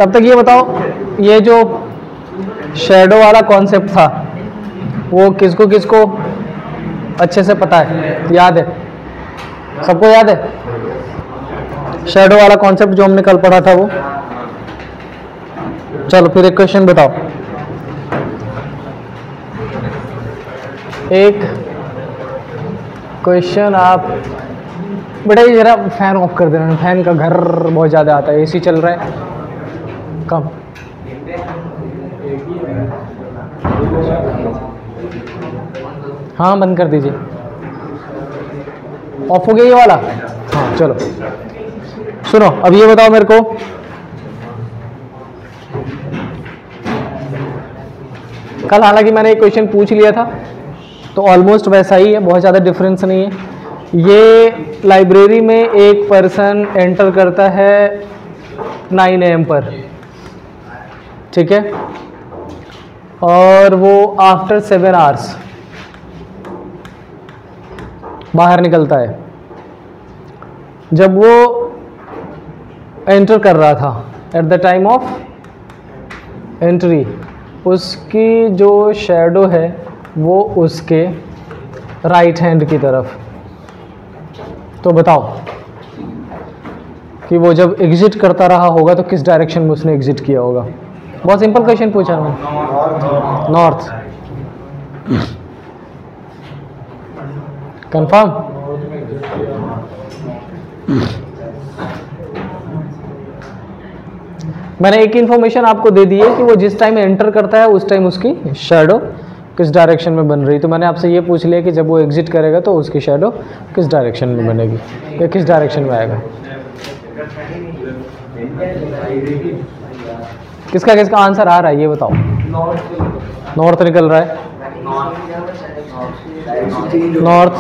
तब तक ये बताओ, ये जो शैडो वाला कॉन्सेप्ट था वो किसको किसको अच्छे से पता है, याद है? सबको याद है शैडो वाला कॉन्सेप्ट जो हमने कल पढ़ा था वो? चलो फिर एक क्वेश्चन बताओ। एक क्वेश्चन आप बेटा, ये जरा फैन ऑफ कर देना, फैन का घर बहुत ज़्यादा आता है, एसी चल रहा है कम। हाँ बंद कर दीजिए, ऑफ हो गया ये वाला। हाँ चलो सुनो, अब ये बताओ मेरे को, कल हालांकि मैंने एक क्वेश्चन पूछ लिया था तो ऑलमोस्ट वैसा ही है, बहुत ज़्यादा डिफरेंस नहीं है। ये लाइब्रेरी में एक पर्सन एंटर करता है 9 AM पर, ठीक है, और वो आफ्टर 7 hours बाहर निकलता है। जब वो एंटर कर रहा था, at the time of entry, उसकी जो शैडो है वो उसके राइट हैंड की तरफ। तो बताओ कि वो जब एग्जिट करता रहा होगा तो किस डायरेक्शन में उसने एग्जिट किया होगा? बहुत सिंपल क्वेश्चन पूछा मैंने। नॉर्थ। कंफर्म? मैंने एक इंफॉर्मेशन आपको दे दी है कि वो जिस टाइम एंटर करता है उस टाइम उसकी शैडो किस डायरेक्शन में बन रही। तो मैंने आपसे ये पूछ लिया कि जब वो एग्जिट करेगा तो उसकी शैडो किस डायरेक्शन में बनेगी या किस डायरेक्शन में आएगा। किसका किसका आंसर आ रहा है ये बताओ। नॉर्थ निकल रहा है। नॉर्थ।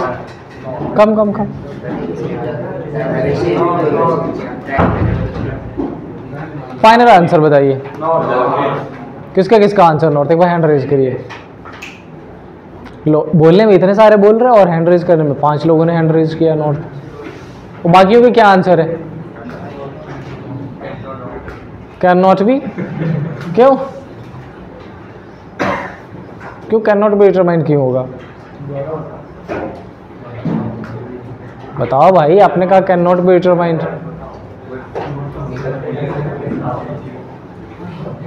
कम कम कम। फाइनल आंसर बताइए। किसका किसका आंसर नॉर्थ? एक बार हैंड रेज करिए। बोलने में इतने सारे बोल रहे हैं और हैंड रेज करने में 5 लोगों ने हैंड रेज किया नॉर्थ। तो बाकियों के क्या आंसर है? Can not be. क्यों क्यों कैन नॉट बी डिटरमाइंड क्यों होगा? बताओ भाई, आपने कहा can not be determined.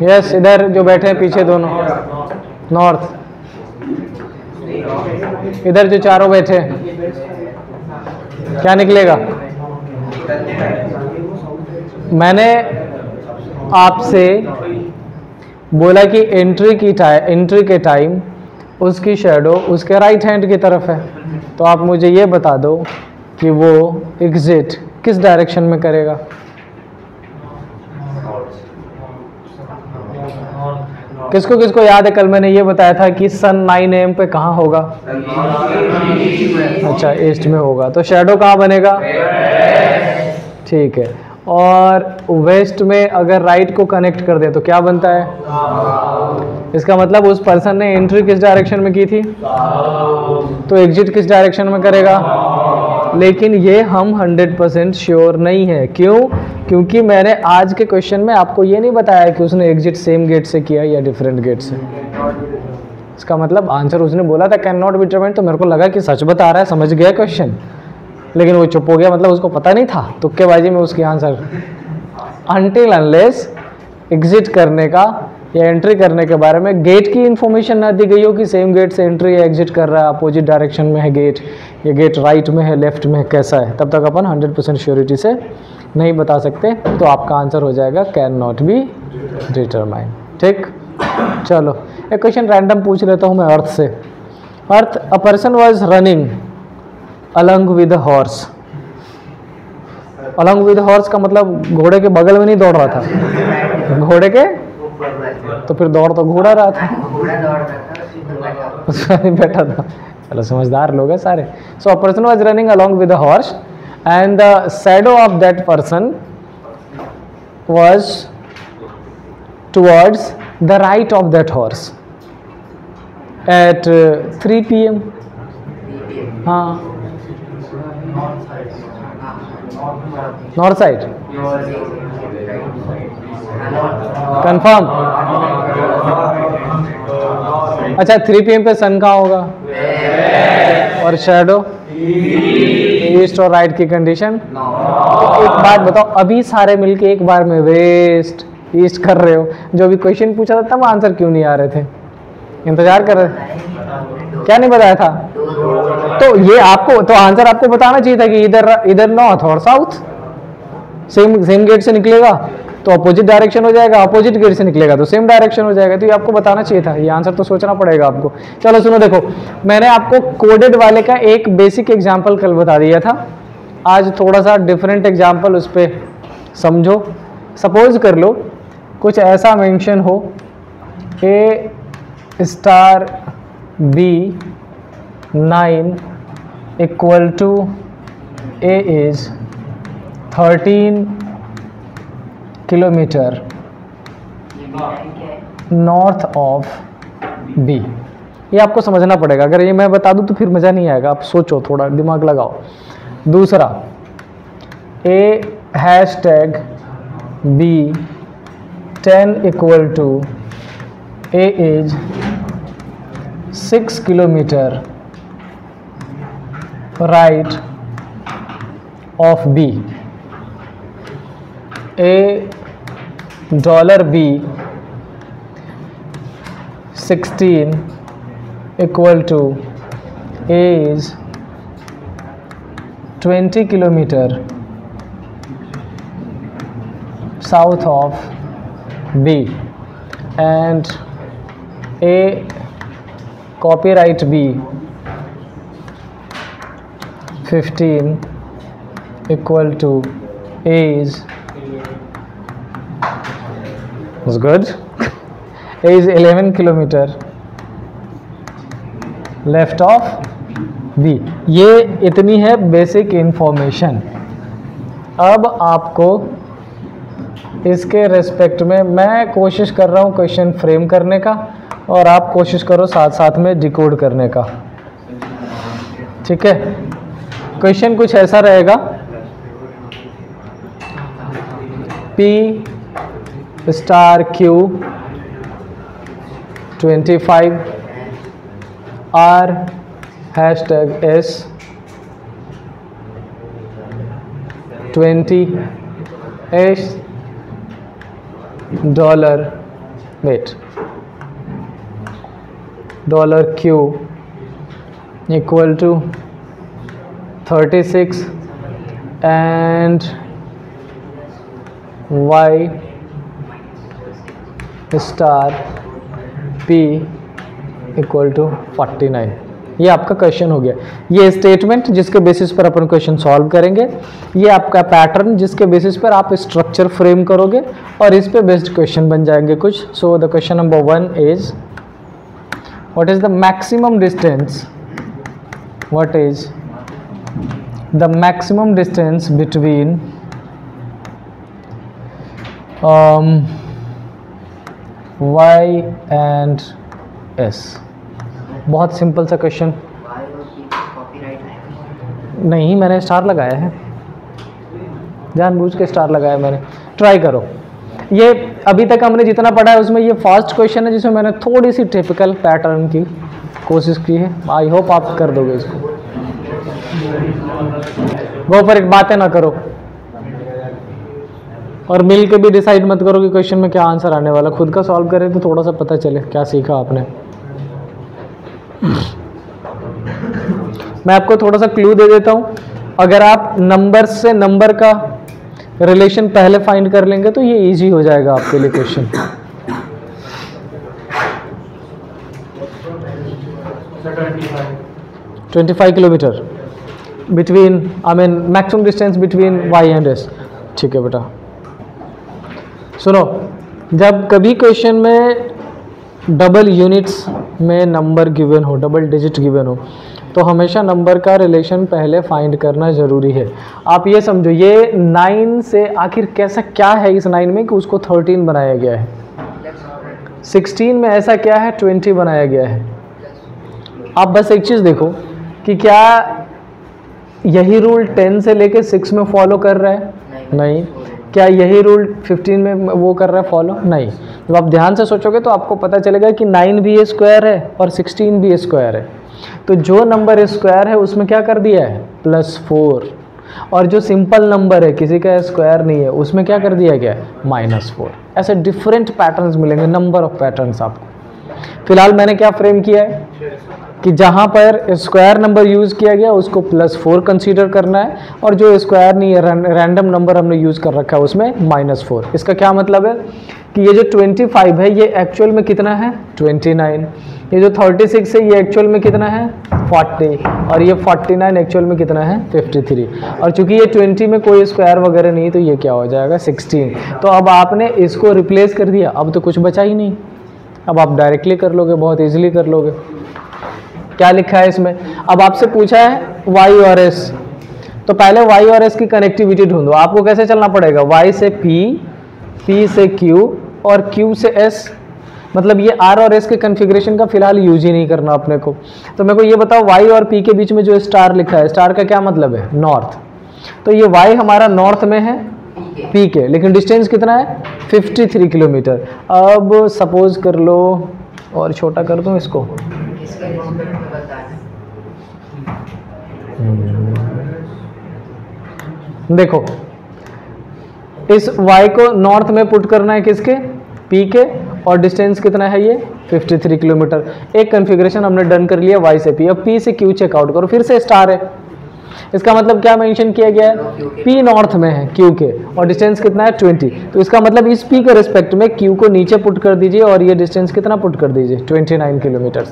Yes, इधर जो बैठे हैं पीछे दोनों नॉर्थ, इधर जो चारों बैठे क्या निकलेगा? मैंने आपसे बोला कि एंट्री के टाइम उसकी शैडो उसके राइट हैंड की तरफ है। तो आप मुझे ये बता दो कि वो एग्जिट किस डायरेक्शन में करेगा? किसको किसको याद है कल मैंने ये बताया था कि सन 9 AM पे कहाँ होगा? अच्छा, ईस्ट में होगा। तो शैडो कहाँ बनेगा? ठीक है। और वेस्ट में अगर राइट को कनेक्ट कर दे तो क्या बनता है? इसका मतलब उस पर्सन ने एंट्री किस डायरेक्शन में की थी, तो एग्जिट किस डायरेक्शन में करेगा? लेकिन ये हम 100% श्योर नहीं है। क्यों? क्योंकि मैंने आज के क्वेश्चन में आपको ये नहीं बताया कि उसने एग्जिट सेम गेट से किया या डिफरेंट गेट से। इसका मतलब आंसर उसने बोला था कैन नॉट बी डिटरमाइंड, तो मेरे को लगा कि सच बता रहा है, समझ गया क्वेश्चन, लेकिन वो चुप हो गया, मतलब उसको पता नहीं था। तुक्केबाजी में उसकी आंसर अनटिल अनलेस एग्जिट करने का या एंट्री करने के बारे में गेट की इन्फॉर्मेशन ना दी गई हो कि सेम गेट से एंट्री या एग्जिट कर रहा है, अपोजिट डायरेक्शन में है गेट, या गेट राइट में है, लेफ्ट में है, कैसा है, तब तक अपन 100% श्योरिटी से नहीं बता सकते। तो आपका आंसर हो जाएगा कैन नॉट बी डिटरमाइंड। ठीक, चलो एक क्वेश्चन रैंडम पूछ लेता हूँ मैं अर्थ से। अर्थ, a person was running along with horse. Along with horse का मतलब घोड़े के बगल में नहीं दौड़ रहा था, घोड़े के, तो फिर दौड़ तो घोड़ा रहा था, बैठा था। चलो समझदार लोग हैं सारे। So a person was running along with a horse and the shadow of that person was towards the right of that horse at 3 PM। हाँ, नॉर्थ साइड। कंफर्म? अच्छा 3 PM पे सन कहाँ होगा? और शैडो ईस्ट और right की condition. तो एक बात बताओ, अभी सारे मिलके एक बार में वेस्ट ईस्ट कर रहे हो, जो भी क्वेश्चन पूछा था तब आंसर क्यों नहीं आ रहे थे? इंतजार कर रहे थे, क्या नहीं बताया था? तो ये आपको तो आंसर आपको बताना चाहिए था कि इधर नॉर्थ और साउथ, सेम गेट से निकलेगा तो अपोजिट डायरेक्शन हो जाएगा, अपोजिट गेट से निकलेगा तो सेम डायरेक्शन हो जाएगा। तो ये आपको बताना चाहिए था, ये आंसर तो सोचना पड़ेगा आपको। चलो सुनो, देखो मैंने आपको कोडेड वाले का एक बेसिक एग्जांपल कल बता दिया था, आज थोड़ा सा डिफरेंट एग्जांपल उस पर समझो। सपोज कर लो कुछ ऐसा मेंशन हो A star B 9 equal to A is 13 kilometre north of B। ये आपको समझना पड़ेगा, अगर ये मैं बता दूं तो फिर मज़ा नहीं आएगा, आप सोचो, थोड़ा दिमाग लगाओ। दूसरा A hashtag B 10 equal to A is 6 kilometre right of B। $B 16 equal to A is 20 kilometre south of B and A copyright B 15 equal to A is good. A is 11 kilometre left of B। ये इतनी है basic information. अब आपको इसके respect में मैं कोशिश कर रहा हूँ क्वेश्चन फ्रेम करने का, और आप कोशिश करो साथ साथ में डिकोड करने का, ठीक है? क्वेश्चन कुछ ऐसा रहेगा, P star Q 25 R hashtag S 20 S $Q equal to 36 and Y star P equal to 49। ये आपका क्वेश्चन हो गया। ये स्टेटमेंट जिसके बेसिस पर अपन क्वेश्चन सॉल्व करेंगे, ये आपका पैटर्न जिसके बेसिस पर आप स्ट्रक्चर फ्रेम करोगे और इस पे बेस्ड क्वेश्चन बन जाएंगे कुछ। So the question number 1 is what is the maximum distance, what is the maximum distance between Y and S। बहुत सिंपल सा क्वेश्चन। नहीं, मैंने स्टार लगाया है, जानबूझ के स्टार लगाया मैंने। ट्राई करो। ये अभी तक हमने जितना पढ़ा है उसमें ये फर्स्ट क्वेश्चन है जिसमें मैंने थोड़ी सी टिपिकल पैटर्न की कोशिश की है। आई होप आप कर दोगे इसको। वो पर एक बातें ना करो और मिल के भी डिसाइड मत करो कि क्वेश्चन में क्या आंसर आने वाला। खुद का सॉल्व करें तो थोड़ा सा पता चले क्या सीखा आपने। मैं आपको थोड़ा सा क्लू दे देता हूं, अगर आप नंबर से नंबर का रिलेशन पहले फाइंड कर लेंगे तो ये इजी हो जाएगा आपके लिए question. $25 kilometre between, I mean maximum distance between Y and S। ठीक है बेटा, सुनो, जब कभी क्वेश्चन में डबल यूनिट्स में नंबर गिवन हो, डबल डिजिट गिवन हो, तो हमेशा नंबर का रिलेशन पहले फाइंड करना ज़रूरी है। आप ये समझो, ये 9 से आखिर कैसा क्या है इस 9 में कि उसको 13 बनाया गया है, 16 में ऐसा क्या है 20 बनाया गया है। आप बस एक चीज़ देखो कि क्या यही रूल 10 से लेके 6 में फॉलो कर रहा है? नहीं। क्या यही रूल 15 में वो कर रहा है फॉलो? नहीं। जब आप ध्यान से सोचोगे तो आपको पता चलेगा कि 9 भी ए स्क्वायर है और 16 भी ए स्क्वायर है, तो जो नंबर स्क्वायर है उसमें क्या कर दिया है +4, और जो सिंपल नंबर है किसी का स्क्वायर नहीं है उसमें क्या कर दिया गया है -4। ऐसे डिफरेंट पैटर्न्स मिलेंगे, नंबर ऑफ पैटर्न्स आपको। फिलहाल मैंने क्या फ्रेम किया है कि जहाँ पर स्क्वायर नंबर यूज़ किया गया उसको +4 कंसीडर करना है, और जो स्क्वायर नहीं है रैंडम नंबर हमने यूज़ कर रखा है उसमें -4। इसका क्या मतलब है कि ये जो 25 है ये एक्चुअल में कितना है 29, ये जो 36 है ये एक्चुअल में कितना है 40, और ये 49 एक्चुअल में कितना है 53। और चूंकि ये 20 में कोई स्क्वायर वगैरह नहीं तो ये क्या हो जाएगा 16। तो अब आपने इसको रिप्लेस कर दिया, अब तो कुछ बचा ही नहीं, अब आप डायरेक्टली कर लोगे, बहुत ईजिली कर लोगे। क्या लिखा है इसमें? अब आपसे पूछा है y और s, तो पहले y और s की कनेक्टिविटी ढूंढो। आपको कैसे चलना पड़ेगा? y से p, p से q और q से s। मतलब ये r और s के कन्फिग्रेशन का फिलहाल यूज ही नहीं करना अपने को। तो मेरे को ये बताओ y और p के बीच में जो स्टार लिखा है, स्टार का क्या मतलब है? नॉर्थ। तो ये y हमारा नॉर्थ में है p के, लेकिन डिस्टेंस कितना है 53 किलोमीटर। अब सपोज कर लो, और छोटा कर दूं इसको, देखो इस y को नॉर्थ में पुट करना है किसके? p के, और डिस्टेंस कितना है ये 53 किलोमीटर। एक कॉन्फ़िगरेशन हमने डन कर लिया y से p। अब p से q चेकआउट करो, फिर से स्टार है, इसका मतलब क्या मेंशन किया गया है? p नॉर्थ में है q के, और डिस्टेंस कितना है 20। तो इसका मतलब इस p के रिस्पेक्ट में q को नीचे पुट कर दीजिए, और ये डिस्टेंस कितना पुट कर दीजिए 29 किलोमीटर।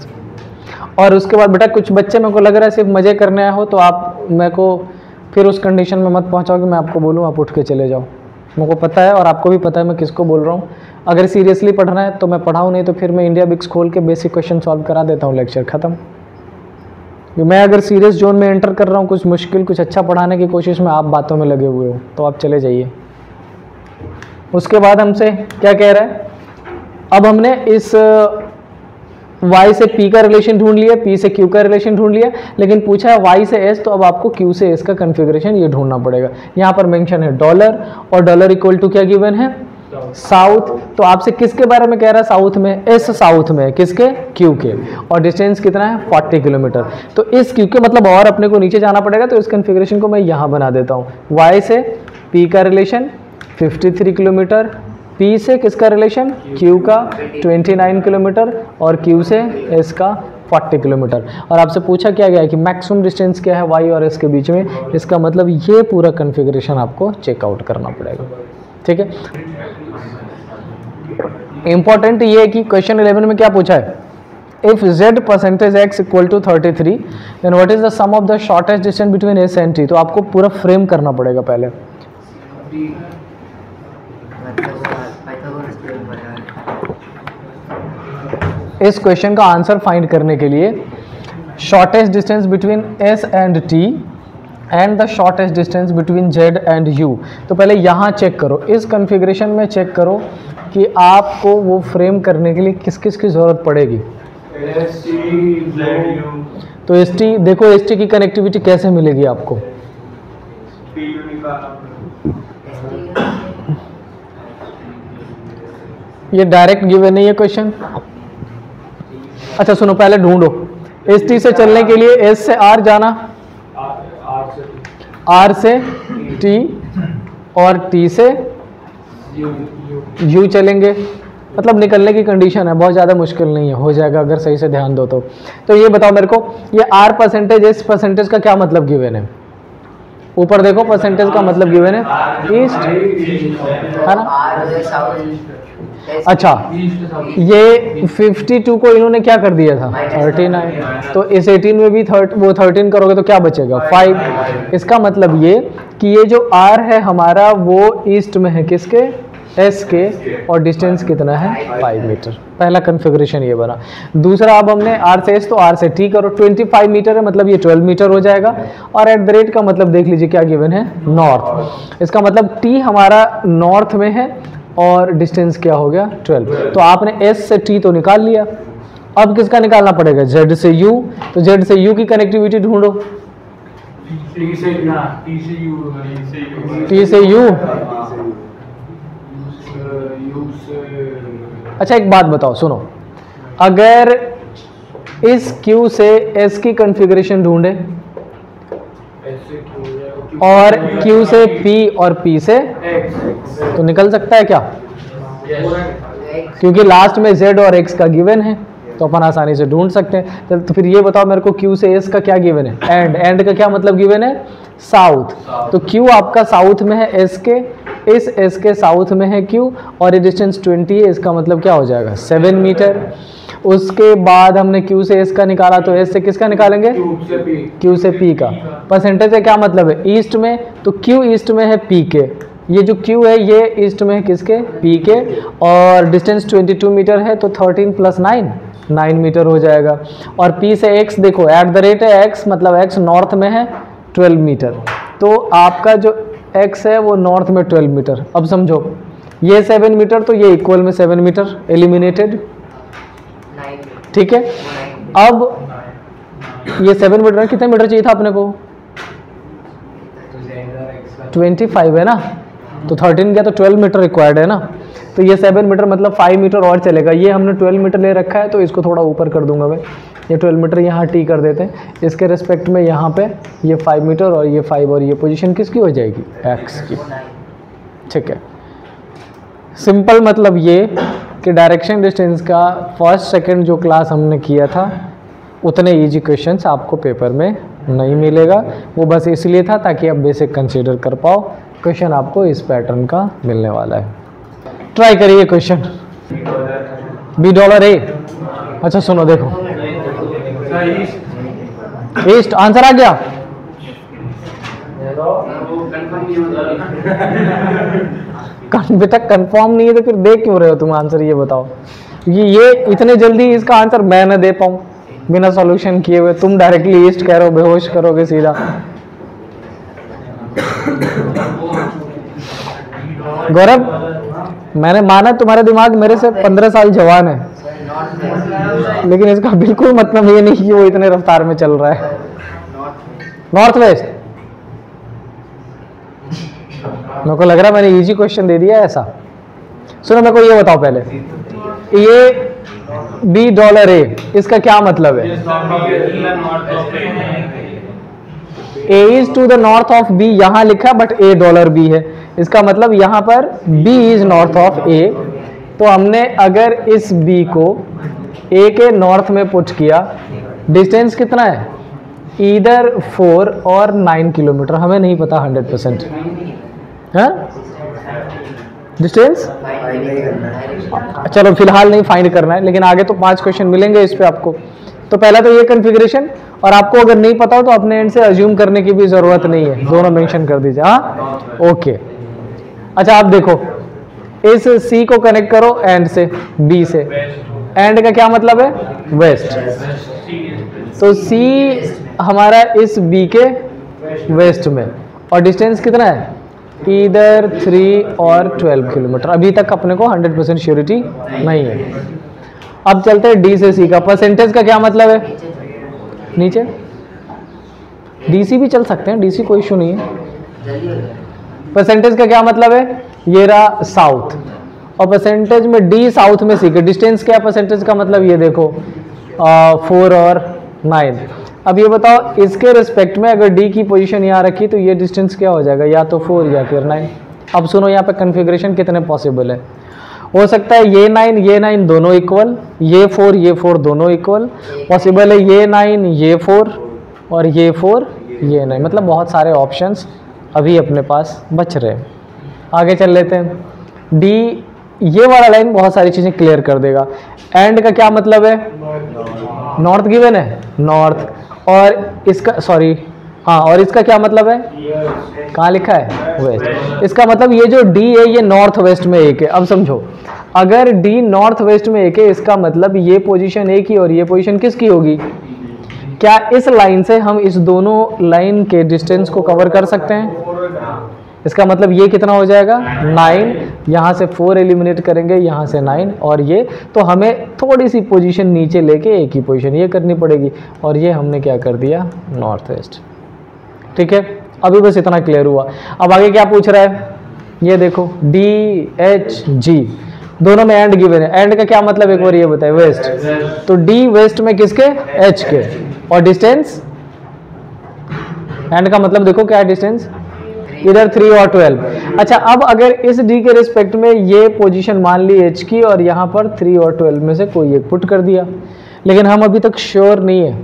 और उसके बाद बेटा कुछ बच्चे मेरे को लग रहा है सिर्फ मजे करने आए हो, तो आप मेरे को फिर उस कंडीशन में मत पहुंचाओ कि मैं आपको बोलूँ आप उठ के चले जाओ। मेरे को पता है और आपको भी पता है मैं किसको बोल रहा हूँ। अगर सीरियसली पढ़ना है तो मैं पढ़ाऊँ, नहीं तो फिर मैं इंडिया बिक्स खोल के बेसिक क्वेश्चन सॉल्व करा देता हूँ, लेक्चर खत्म। मैं अगर सीरियस जोन में एंटर कर रहा हूँ, कुछ मुश्किल कुछ अच्छा पढ़ाने की कोशिश में, आप बातों में लगे हुए हो, तो आप चले जाइए। उसके बाद हमसे क्या कह रहा है? अब हमने इस y से p का रिलेशन ढूंढ लिया, p से q का रिलेशन ढूंढ लिया, लेकिन पूछा है y से s, तो अब आपको q से s का कॉन्फ़िगरेशन ये ढूंढना पड़ेगा। यहाँ पर मेंशन है डॉलर, और डॉलर इक्वल टू क्या गिवन है? साउथ। तो आपसे किसके बारे में कह रहा है? साउथ में, s साउथ में, किसके? q के, और डिस्टेंस कितना है 40 किलोमीटर। तो इस q के मतलब और अपने को नीचे जाना पड़ेगा, तो इस कॉन्फ़िगरेशन को मैं यहाँ बना देता हूँ। y से p का रिलेशन 53 किलोमीटर, p से किसका रिलेशन? q का 29 किलोमीटर, और q से s का 40 किलोमीटर। और आपसे पूछा क्या गया है कि मैक्सिमम डिस्टेंस क्या है y और s के बीच में। इसका मतलब ये पूरा कॉन्फ़िगरेशन आपको चेकआउट करना पड़ेगा, ठीक है। इंपॉर्टेंट ये है कि क्वेश्चन 11 में क्या पूछा है? If z percentage x equal to 33 then what is the sum of the shortest distance between s and t। तो आपको पूरा फ्रेम करना पड़ेगा पहले। इस क्वेश्चन का आंसर फाइंड करने के लिए shortest distance between s and t and the shortest distance between z and u। तो पहले यहाँ चेक करो, इस कॉन्फ़िगरेशन में चेक करो कि आपको वो फ्रेम करने के लिए किस किस की ज़रूरत पड़ेगी। तो ST देखो, ST की कनेक्टिविटी कैसे मिलेगी आपको? ये डायरेक्ट गिवन नहीं है क्वेश्चन। अच्छा सुनो, पहले ढूंढो ST से चलने के लिए S से R जाना, R से T, और T से U चलेंगे। मतलब निकलने की कंडीशन है, बहुत ज़्यादा मुश्किल नहीं है, हो जाएगा अगर सही से ध्यान दो तो। तो ये बताओ मेरे को, ये R परसेंटेज S परसेंटेज का क्या मतलब गिवन है? ऊपर देखो, परसेंटेज का मतलब गिवन है ईस्ट, है ना? अच्छा, ये 52 को इन्होंने क्या कर दिया था 39, तो इस 18 में भी वो 13 करोगे तो क्या बचेगा 5। इसका मतलब ये कि ये जो R है हमारा वो ईस्ट में है, किसके? S के, और डिस्टेंस कितना है 5 मीटर। पहला कॉन्फ़िगरेशन ये बना। दूसरा, अब हमने R से S तो R से T करो, 25 मीटर है मतलब ये 12 मीटर हो जाएगा, और एट द रेट का मतलब देख लीजिए क्या गिवन है नॉर्थ। इसका मतलब T हमारा नॉर्थ में है और डिस्टेंस क्या हो गया 12। तो आपने S से T तो निकाल लिया, अब किसका निकालना पड़ेगा? Z से U। तो Z से U की कनेक्टिविटी ढूंढो। T से U अच्छा एक बात बताओ, सुनो, अगर इस Q से S की कॉन्फ़िगरेशन ढूंढे और Q से P और P से तो निकल सकता है क्या? क्योंकि लास्ट में Z और X का गिवन है तो अपन आसानी से ढूंढ सकते हैं। तो फिर ये बताओ मेरे को Q से S का क्या गिवन है? एंड का क्या मतलब गिवन है? साउथ। तो Q आपका साउथ में है S के, इस S के साउथ में है Q और ये डिस्टेंस 20 है, इसका मतलब क्या हो जाएगा? 7 मीटर। उसके बाद हमने Q से S का निकाला तो S से किसका निकालेंगे? Q से P का। परसेंटेज का क्या मतलब है? ईस्ट में, तो Q ईस्ट में है P के, ये जो Q है ये ईस्ट में है किसके? P के, और डिस्टेंस 22 मीटर है तो 13 प्लस 9 मीटर हो जाएगा। और P से X देखो, एट द रेट है X, मतलब X नॉर्थ में है 12 मीटर, तो आपका जो X है वो नॉर्थ में 12 मीटर। अब समझो ये 7 मीटर तो ये इक्वल में 7 मीटर, एलिमिनेटेड, ठीक है। अब ये 7 मीटर, कितने मीटर चाहिए था अपने को? 25 है ना, तो 13 गया तो 12 मीटर रिक्वायर्ड है ना, तो ये 7 मीटर मतलब 5 मीटर और चलेगा। ये हमने 12 मीटर ले रखा है तो इसको थोड़ा ऊपर कर दूंगा मैं, ये 12 मीटर यहाँ टी कर देते हैं, इसके रिस्पेक्ट में यहाँ पे ये 5 मीटर और ये 5, और ये पोजीशन किसकी हो जाएगी? एक्स की, ठीक है। सिंपल मतलब ये कि डायरेक्शन डिस्टेंस का फर्स्ट सेकंड जो क्लास हमने किया था उतने इजी क्वेश्चंस आपको पेपर में नहीं मिलेगा, वो बस इसलिए था ताकि आप बेसिक कंसीडर कर पाओ। क्वेश्चन आपको इस पैटर्न का मिलने वाला है, ट्राई करिए क्वेश्चन। $B अच्छा सुनो देखो, ईस्ट आंसर आ गया। अभी तक कंफर्म नहीं है तो फिर देख क्यों रहे हो तुम आंसर? ये बताओ, ये इतने जल्दी इसका आंसर मैं ना दे पाऊं बिना सॉल्यूशन किए हुए, तुम डायरेक्टली ईस्ट कह रहे हो, बेहोश करोगे सीधा। गौरव, मैंने माना तुम्हारा दिमाग मेरे से 15 साल जवान है, लेकिन इसका बिल्कुल मतलब ये नहीं कि वो इतने रफ्तार में चल रहा है। नॉर्थ वेस्ट, मेरे को लग रहा है मैंने इजी क्वेश्चन दे दिया ऐसा। सुनो मेरे को ये बताओ पहले, ये $B इसका क्या मतलब है? A is to the north of B यहाँ लिखा बट $A है, इसका मतलब यहाँ पर B is north of A। तो हमने अगर इस B को A के नॉर्थ में पुट किया, डिस्टेंस कितना है? ईदर 4 और 9 किलोमीटर, हमें नहीं पता 100%, हाँ डिस्टेंस चलो फिलहाल नहीं फाइंड करना है, लेकिन आगे तो 5 क्वेश्चन मिलेंगे इस पे आपको। तो पहला तो ये कॉन्फ़िगरेशन, और आपको अगर नहीं पता हो तो अपने एंड से अज्यूम करने की भी जरूरत नहीं है, दोनों मेंशन कर दीजिए, हाँ ओके। अच्छा आप देखो, इस C को कनेक्ट करो एंड से, B से, एंड का क्या मतलब है? वेस्ट। तो C हमारा इस B के वेस्ट में, और डिस्टेंस कितना है? इधर 3 और 12 किलोमीटर। अभी तक अपने को 100% श्योरिटी नहीं है। अब चलते हैं D से C का। परसेंटेज का क्या मतलब है? नीचे DC भी चल सकते हैं, DC कोई इशू नहीं है। परसेंटेज का क्या मतलब है? ये रहा साउथ, और परसेंटेज में D साउथ में C के, डिस्टेंस क्या है परसेंटेज का मतलब? ये देखो 4 और 9। अब ये बताओ इसके रिस्पेक्ट में अगर D की पोजीशन यहाँ रखी तो ये डिस्टेंस क्या हो जाएगा? या तो 4 या फिर 9। अब सुनो यहाँ पे कन्फिग्रेशन कितने पॉसिबल है। हो सकता है ये 9 दोनों इक्वल, ये 4 दोनों इक्वल, पॉसिबल है ये 9 ये 4 और ये 4 ये 9, मतलब बहुत सारे ऑप्शंस अभी अपने पास बच रहे हैं। आगे चल लेते हैं। D ये वाला लाइन बहुत सारी चीज़ें क्लियर कर देगा। एंड का क्या मतलब है? नॉर्थ गिवन है, नॉर्थ, और इसका सॉरी हाँ, और इसका क्या मतलब है? कहाँ लिखा है? वेस्ट। इसका मतलब ये जो D है ये नॉर्थ वेस्ट में एक है। अब समझो, अगर D नॉर्थ वेस्ट में एक है, इसका मतलब ये पोजीशन एक ही और ये पोजीशन किसकी होगी? क्या इस लाइन से हम इस दोनों लाइन के डिस्टेंस को कवर कर सकते हैं? इसका मतलब ये कितना हो जाएगा? 9, यहाँ से 4 एलिमिनेट करेंगे, यहाँ से 9, और ये तो हमें थोड़ी सी पोजीशन नीचे लेके एक ही पोजीशन ये करनी पड़ेगी, और ये हमने क्या कर दिया? North west. ठीक है, अभी बस इतना क्लियर हुआ। अब आगे क्या पूछ रहा है? ये देखो DHG, दोनों में एंड गिवन है। एंड का क्या मतलब एक बार ये बताए, वेस्ट। तो डी वेस्ट में किसके, एच के। और डिस्टेंस, एंड का मतलब देखो क्या है डिस्टेंस, इधर 3 और 12। अच्छा, अब अगर इस डी के रिस्पेक्ट में ये पोजीशन मान ली एच की और यहाँ पर 3 और 12 में से कोई एक पुट कर दिया, लेकिन हम अभी तक श्योर नहीं है,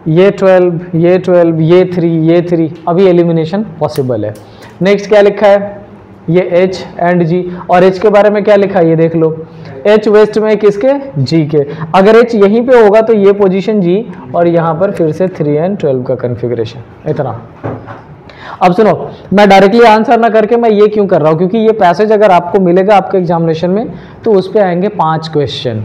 ये 12, ये 12, ये 3, ये 3, अभी एलिमिनेशन पॉसिबल है। नेक्स्ट क्या लिखा है, ये H एंड G, और H के बारे में क्या लिखा है ये देख लो, H वेस्ट में किसके, G के। अगर H यहीं पे होगा तो ये पोजीशन G, और यहाँ पर फिर से 3 एंड 12 का कन्फिग्रेशन, इतना। अब सुनो, मैं डायरेक्टली आंसर ना करके मैं ये क्यों कर रहा हूँ, क्योंकि ये पैसेज अगर आपको मिलेगा आपके एग्जामिनेशन में तो उस पर आएंगे 5 क्वेश्चन।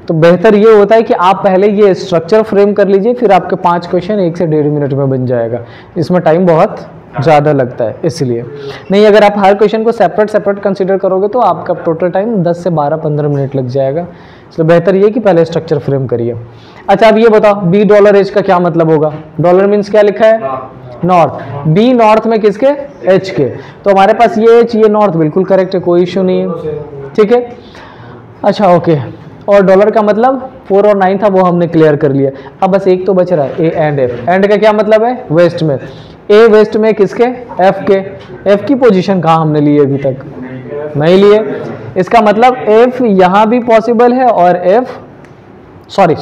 तो बेहतर ये होता है कि आप पहले ये स्ट्रक्चर फ्रेम कर लीजिए, फिर आपके 5 क्वेश्चन 1 से 1.5 मिनट में बन जाएगा। इसमें टाइम बहुत ज़्यादा लगता है इसलिए। नहीं, अगर आप हर क्वेश्चन को सेपरेट कंसीडर करोगे तो आपका टोटल टाइम 10 से 12-15 मिनट लग जाएगा। इसलिए बेहतर ये कि पहले स्ट्रक्चर फ्रेम करिए। अच्छा, अब ये बताओ $B का क्या मतलब होगा। डॉलर मीन्स क्या लिखा है, नॉर्थ। बी नॉर्थ में किसके, एच के। तो हमारे पास ये एच, ये नॉर्थ, बिल्कुल करेक्ट है, कोई इश्यू नहीं है, ठीक है। अच्छा ओके, और डॉलर का मतलब 4 और 9 था, वो हमने क्लियर कर लिया। अब बस एक तो बच रहा है, ए एंड एफ। एंड का क्या मतलब है, वेस्ट में। ए वेस्ट में किसके, एफ के। एफ की पोजीशन कहाँ हमने ली है अभी तक, नहीं लिए। इसका मतलब एफ यहाँ भी पॉसिबल है और एफ, सॉरी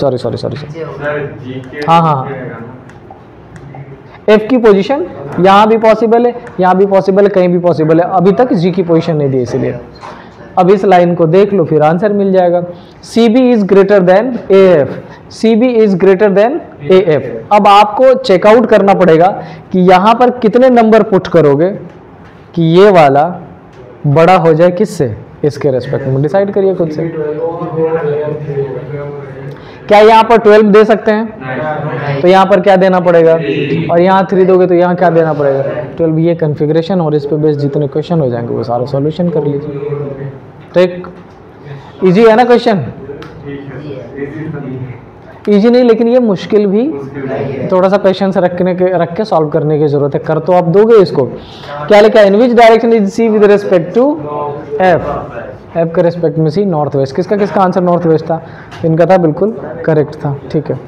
हाँ, एफ की पोजीशन यहाँ भी पॉसिबल है, यहाँ भी पॉसिबल है, कहीं भी पॉसिबल है। अभी तक जी की पोजीशन नहीं दी, इसलिए अब इस लाइन को देख लो, फिर आंसर मिल जाएगा। C B is greater than A F, C B is greater than A F. अब आपको चेकआउट करना पड़ेगा कि यहाँ पर कितने नंबर पुट करोगे कि ये वाला बड़ा हो जाए किससे, इसके रेस्पेक्ट में डिसाइड करिए खुद से। क्या यहाँ पर 12 दे सकते हैं, तो यहाँ पर क्या देना पड़ेगा, और यहाँ 3 दोगे तो यहाँ क्या देना पड़ेगा, 12। ये कन्फिग्रेशन और इस पे बेस जितने क्वेश्चन हो जाएंगे वो सारा सॉल्यूशन कर लीजिए। ठीक, इजी है ना क्वेश्चन, इजी नहीं लेकिन ये मुश्किल भी, थोड़ा सा पेशेंस रख के सॉल्व करने की जरूरत है। कर तो आप दोगे इसको। क्या लिखा है, in which direction is C with respect to F. F के रिस्पेक्ट में सी नॉर्थ वेस्ट। किसका आंसर नॉर्थ वेस्ट था, इनका था, बिल्कुल करेक्ट था, ठीक है।